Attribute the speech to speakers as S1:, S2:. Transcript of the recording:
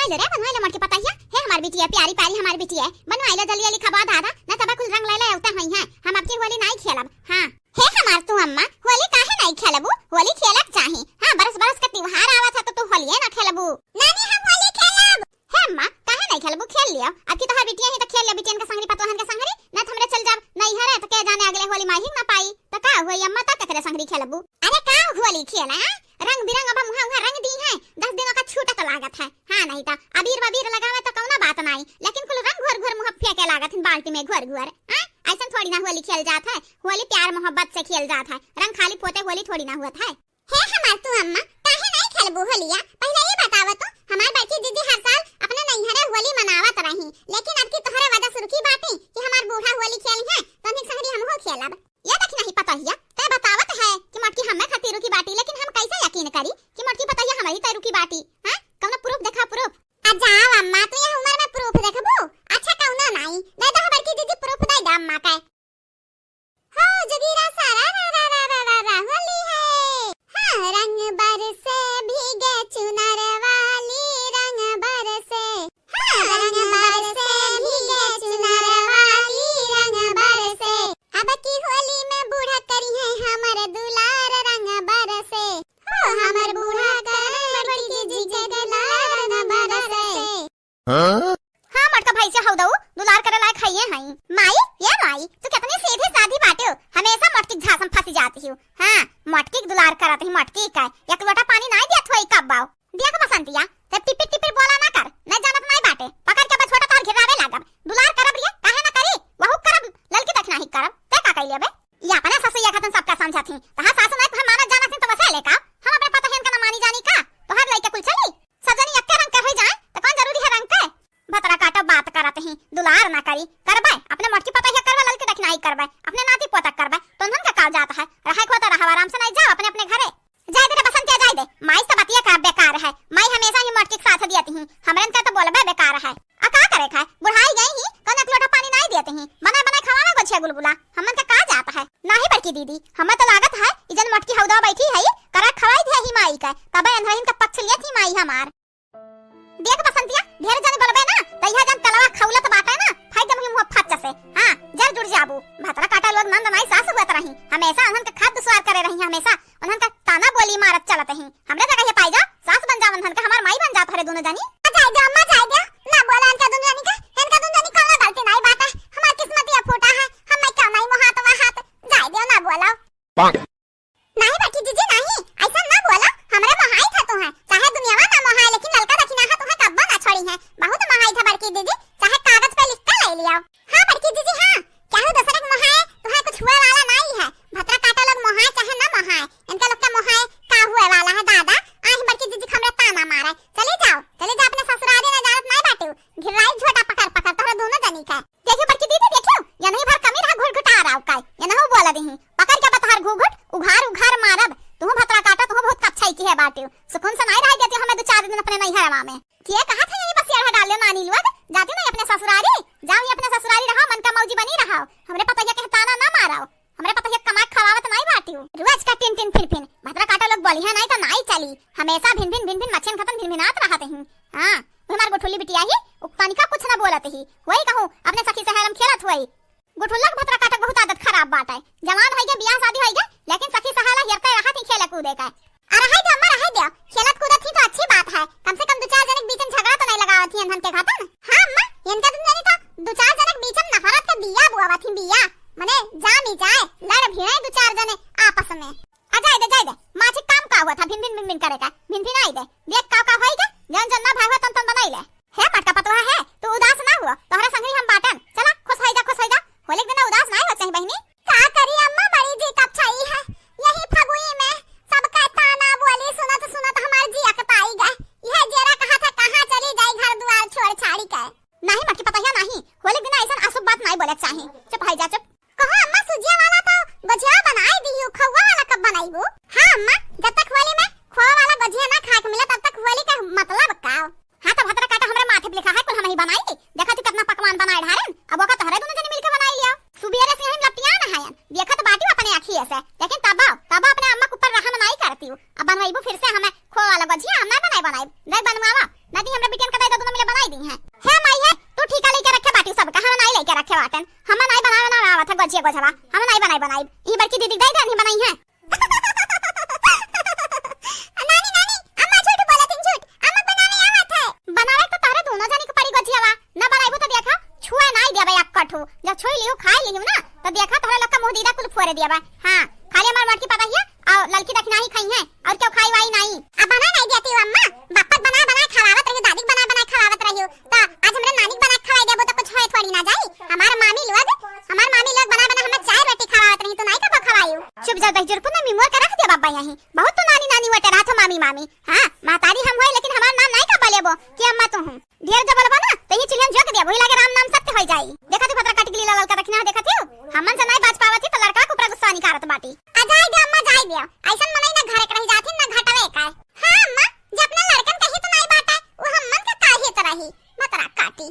S1: बनवाई ले मोट के पताइया है हमार बिटिया प्यारी प्यारी हमार बिटिया बनवाई ले जल्दी जल्दी खबा दादा ना तबा कुल रंग ले उता हई है हम आपकी होली नहीं खेलब। हां हे हमार तू अम्मा होली काहे नहीं खेलबू होली खेलक चाही। हां बरस बरस का त्योहार आवत है तो तू होली ना खेलबू। नानी हम होली खेलब हे अम्मा काहे नहीं खेलबू खेल लियो अब की तोहर बिटिया ही तो खेल ले बिटियन के संगरी पतोहन के संगरी ना हमरे चल जाब नहीं हरे तो के जाने अगले होली माही ना पाई तो का होई अम्मा ता करे संगरी खेलबू। अरे का होली खेला रंग बिरंग अब मुहा मुहा रंग दी है 10 दिनों का छूटा तो लागत है। हां नहीं ता अबीर वबीर लगावे तो कौना बात नहीं लेकिन कुल रंग घोर घोर मुहा फेंके लागत है बाल्टी में घोर घोर। हां ऐसा थोड़ी ना होली खेल जात है होली प्यार मोहब्बत से खेल जात है रंग खाली पोते होली थोड़ी ना हुआ है। हे हमार तू अम्मा काहे नहीं खेलबू होलिया पहले ये बताव तो हमार बड़की दीदी हर साल अपने नैहरे होली मनावत रही लेकिन अब की तोहरे वजह सुरखी बाटी कि हमार बूढ़ा होली खेल है तो हम संगरी हम हो खेलब ये देख नहीं पता हिया ते बतावत है कि मोटकी हमें खातिर की बाटी लेकिन हम कैसे यकीन करी कि मोटकी पता है हमारी तैरू की बाटी। हां कौन प्रूफ देखा प्रूफ आ जाओ अम्मा तू ये उम्र में प्रूफ देखबू अच्छा कौन नहीं दे दो बड़की दीदी प्रूफ दे दे अम्मा का हो जगीरा सारा रा रा रा रा रा होली है। हां रंग बरसे भीगे चुनर वाली रंग बरसे हां रंग बरसे भीगे चुनर वाली रंग बरसे अब की होली में बूढ़ा करी है हमर दुलार रंग बरसे हो हमर बूढ़ा कर बड़की जी के दुलार रंग बरसे। हां मटका भाई से हौ दऊ दुलार करे लायक है हई माई ये माई तू कितनी सीधी सादी बाटे हो हमेशा मटकी झांसम फंस जाती हो। हां मटकी दुलार करत ही मटकी का एक लोटा पानी नहीं दियत होई कब बाऊ दिया का बसंतिया तब टिपी टिपी बोला ना कर न जानत नहीं बाटे पकड़ के छोटा तार घिरावे लागब दुलार करब रे काहे ना करी वहु करब ललकी तक नहीं करब ते का कइले बे या अपना ससुया खातन सबका समझाथी तहा सासु नहीं हम माना जाना थी तो बसे ले का हम अपने पता हेन का ना मानी जानी का तो हर लइका कुल चली सजनी अक्के रंग कर हो जाए तो कौन जरूरी है रंग के भतरा काटा बात करत ही दुलार ना करी करबे अपने मोटकी पता है करबे ललकी तक नहीं करबे अपने नाती पोता करबे तो उनन का काल जाता है रहे को तो रहा आराम से नहीं जाओ अपने अपने घरे जाए दे बसंत जाए दे माई से बतिया का बेकार है माई हमेशा ही मोटकी के साथ दियती ही हमरन का तो बोलबे बेकार है आ का करे खाए बुढ़ाई गई ही कौन एक लोटा पानी नहीं देते ही बना बना खवावे को छे गुलगुला हमन का का जाता है नाही बड़की दीदी हमें तो लागत है इजन मोटकी हौदा बैठी है करा खवाई दे ही माई का तबे अंधरिन का पक्ष लिया थी माई हमार देख बसंतिया ढेर जन बोलबे ना तइहा जन तलवा खौलत बाटे ना फाइ दम मुंह फट से। हां जल जुड़ जाबू भतरा काटा लोग नंद नाई सास हुआ रही हमेशा उन्हन का खाद दुसवार करे रही हमेशा उन्हन का ताना बोली मारत चलत ही हमरे जगह ये पाई जा सास बन जा उन्हन का हमार माई बन जात हरे दोनों जानी जाए दे अम्मा जाए दे ना बोला इनका दुनिया का इनका दुनिया कौन गलती नहीं बात है हमार किस्मत ये फूटा है हम मैं क्यों नहीं मोहात वहात जाए दे ना बोला नहीं बाकी जीजी नहीं ऐसा ना बोला हमरे महाई था तो है चाहे दुनियावा ना महाई लेकिन ललका रखना है तो है कब्बा ना छोड़ी है बहुत महाई था बड़की दीदी चाहे कागज पे लिख के ले लिया। हां बड़की दीदी हां क्या हो दूसरे के महाई तो है कुछ हुए वाला नहीं है भतरा काटा लोग महाई चाहे ना महाई इनका लोग का महाई का हुए वाला है दादा आज बड़की दीदी हमरे ताना मारे चले जा अपने ससुराली ना जानत नहीं बाटू घिराई झोटा पकड़ पकड़ तोरा दोनों जनी का देखो बड़की दीदी देखो या नहीं भर कमी रहा घुट घुटा रहा का या ना हो बोला दही पकड़ के बतहर घुघुट उघार उघार मारब तू भतरा काटा तू बहुत कच्छाई की है बाटे सुकून से नहीं रह जाती हमें 2-4 दिन अपने नहीं हरवा में किए कहा था यही बस यार डाल ले नानी लोग जाती नहीं अपने ससुराली जाओ ही अपने ससुराली रहो मन का मौजी बनी रहो हमरे पता है कहताना ना माराओ हमरे पता है कमा खवावत नहीं बाटी रोज का टिन टिन फिर भतरा काटा लोग बोली है नहीं तो नहीं चली हमेशा भिन भिन मच्छन खतन भिनभिनात रहते हैं। हां हमार गोठुली बिटिया ही उक्तानी का कुछ ना बोलत ही वही कहूं अपने सखी से हम खेलत हुई गोठुल्ला भतरा काटा बहुत आदत खराब बात है जवान है के बियाह शादी है के लेकिन सखी सहाला हेरते रहत ही खेले कूदे का अरे हाय दे अम्मा रह दे खेलत कूदत ही तो अच्छी बात है कम से कम 2-4 जन के बीच में झगड़ा तो नहीं लगावत ही अनहन के खातन। हां अम्मा इनका तुम जानी था 2-4 जन के बीच में नफरत के बिया बुआवा थी बिया माने जामी जाए लड़ भिड़े 2-4 जने आपस में आ जाए दे माछी काम का हुआ था भिन करेगा भिन आई दे देख का होई का जन जन ना भागवा तन बनाई ले है मटका पतवा है तो उदास ना हुआ तोहरा संगी हम बाटन चला खुश हो जा होले दिन उदास नहीं हो चाहिए बहनी का करी अम्मा बड़ी जी कब छई है यही फगुई में सबका ताना बोली सुनत हमार जी अकताई गए यह जेरा कहा था कहां चली जाए घर द्वार छोड़ छाड़ी के नहीं मटकी पता है नहीं होले दिन ऐसा अशुभ बात नहीं बोले चाहिए चुप है जा चुप कहो अम्मा सुजिया वाला तो गजिया बनाई दी खवा वाला कब बनाईबू। हां अम्मा जब तक होली में खोवा वाला गजिया ना खा के मिला तब तक होली का मतलब का। हां तो भतरा काटा हमरे माथे पे लिखा है कुल हम ही बनाई देखा तू कितना पकवान बनाए ढारन अब ओका तहरे दोनों जने मिलके बनाई लिया सुबेरे से हम लपटिया ना हायन देखत बाटी अपने आंखी ऐसे लेकिन तब अपने अम्मा के ऊपर रहम नहीं करती हूं अब बनवाईबू फिर से हमें खो वाला गजिया हम ना बनाई नहीं बनवावा कहती हमरा बिटियन कटाई तो मिले बनाई दी है। हे माई है तू ठीका लेके रखे बाटी सब का, हम नहीं लेके रखे बाटन, हम नहीं बनावे ना आवत है गजिया गोझवा, हम नहीं बनाई ई बड़की दीदी दे नहीं बनाई है। नानी नानी अम्मा झूठ बोलत हैं, झूठ अम्मा बनावे आवत है। बनावे तो तारे दोनों जानी के पड़ी गजियावा, ना बनाइबो तो देखा छुए नहीं देबे एक कठू, जब छोई लियो खाई लियो ना तो देखा तोरा लोग का मुंह दीदा कुल फोरे दियाबा। हां खाली हमार मटकी पता है और लड़की दखना ही खाई है और क्यों खाई वाई नहीं। अब बना नहीं देती हो अम्मा, बापा बना खवावत रही, दादी बना खवावत रही हो, तो आज हमरा नानी बना खवाई देबो तो कुछ होए थोड़ी ना जाई। हमार मामी लोग बना हमें चाय रोटी खवावत रही तो नहीं कब खवाई। चुप जा दही जुरपुन में मिमोर का रख दे बाबा यहीं, बहुत तो नानी नानी वटे रहा तो मामी मामी। हां मातारी हम होए लेकिन हमार नाम नहीं का बोलेबो कि अम्मा तू हूं, ढेर जब बोलबो ना तो ये चिलियन जोक दे, वही लागे राम नाम सत्य हो जाई। देखा तू खतरा काट के लाल का रखना देखा थे हमन से नहीं बाज पावत तो लड़का को ऊपर गुस्सा निकारत बाटी। आ जाई दे अम्मा जाई दे, ऐसन मनई ना घरे रही जाथिन ना घटवे का। हां अम्मा जब अपना लड़कन कही तो नहीं बाटा वो हमन का काहे तो रही मतरा काटी।